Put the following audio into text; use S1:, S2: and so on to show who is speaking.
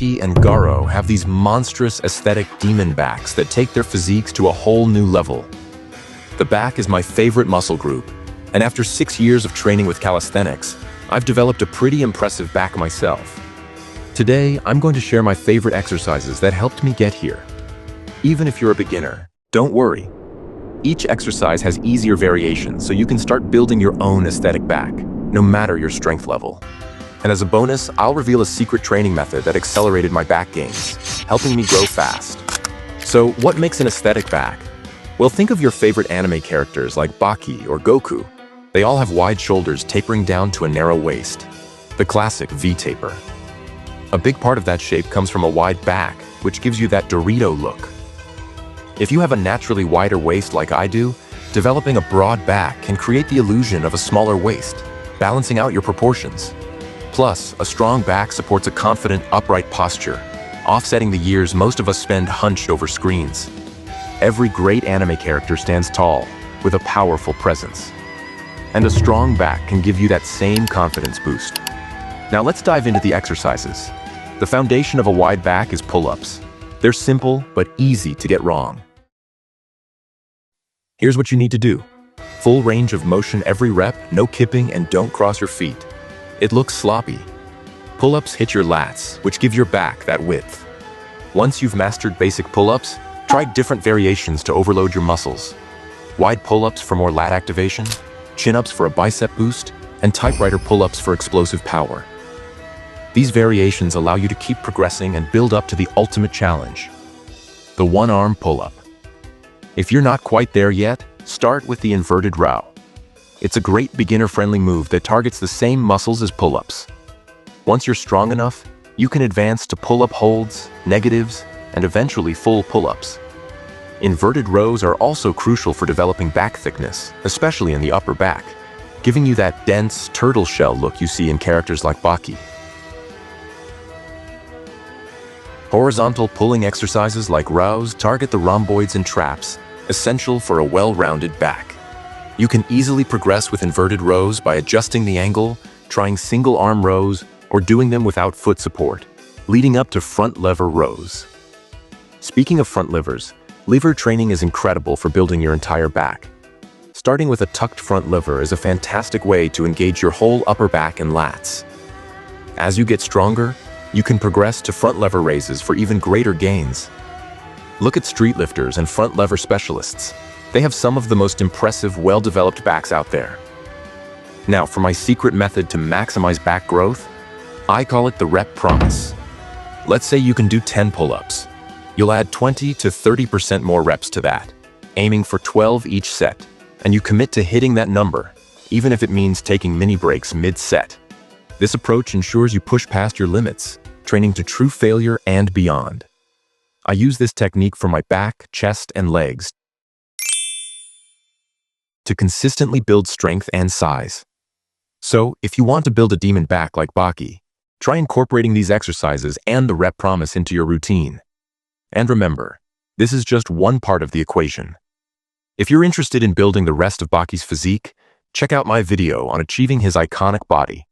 S1: Baki and Garo have these monstrous aesthetic demon backs that take their physiques to a whole new level. The back is my favorite muscle group, and after 6 years of training with calisthenics, I've developed a pretty impressive back myself. Today, I'm going to share my favorite exercises that helped me get here. Even if you're a beginner, don't worry. Each exercise has easier variations, so you can start building your own aesthetic back, no matter your strength level. And as a bonus, I'll reveal a secret training method that accelerated my back gains, helping me grow fast. So, what makes an aesthetic back? Well, think of your favorite anime characters like Baki or Goku. They all have wide shoulders tapering down to a narrow waist, the classic V-taper. A big part of that shape comes from a wide back, which gives you that Dorito look. If you have a naturally wider waist like I do, developing a broad back can create the illusion of a smaller waist, balancing out your proportions. Plus, a strong back supports a confident, upright posture, offsetting the years most of us spend hunched over screens. Every great anime character stands tall, with a powerful presence. And a strong back can give you that same confidence boost. Now let's dive into the exercises. The foundation of a wide back is pull-ups. They're simple, but easy to get wrong. Here's what you need to do. Full range of motion every rep, no kipping, and don't cross your feet. It looks sloppy. Pull-ups hit your lats, which give your back that width. Once you've mastered basic pull-ups, try different variations to overload your muscles. Wide pull-ups for more lat activation, chin-ups for a bicep boost, and typewriter pull-ups for explosive power. These variations allow you to keep progressing and build up to the ultimate challenge, the one-arm pull-up. If you're not quite there yet, start with the inverted row. It's a great beginner-friendly move that targets the same muscles as pull-ups. Once you're strong enough, you can advance to pull-up holds, negatives, and eventually full pull-ups. Inverted rows are also crucial for developing back thickness, especially in the upper back, giving you that dense turtle shell look you see in characters like Baki. Horizontal pulling exercises like rows target the rhomboids and traps, essential for a well-rounded back. You can easily progress with inverted rows by adjusting the angle, trying single arm rows, or doing them without foot support, leading up to front lever rows. Speaking of front levers, lever training is incredible for building your entire back. Starting with a tucked front lever is a fantastic way to engage your whole upper back and lats. As you get stronger, you can progress to front lever raises for even greater gains. Look at street lifters and front lever specialists. They have some of the most impressive, well-developed backs out there. Now, for my secret method to maximize back growth, I call it the rep promise. Let's say you can do 10 pull-ups. You'll add 20 to 30% more reps to that, aiming for 12 each set, and you commit to hitting that number, even if it means taking mini breaks mid-set. This approach ensures you push past your limits, training to true failure and beyond. I use this technique for my back, chest, and legs to consistently build strength and size. So, if you want to build a demon back like Baki, try incorporating these exercises and the rep promise into your routine. And remember, this is just one part of the equation. If you're interested in building the rest of Baki's physique, check out my video on achieving his iconic body.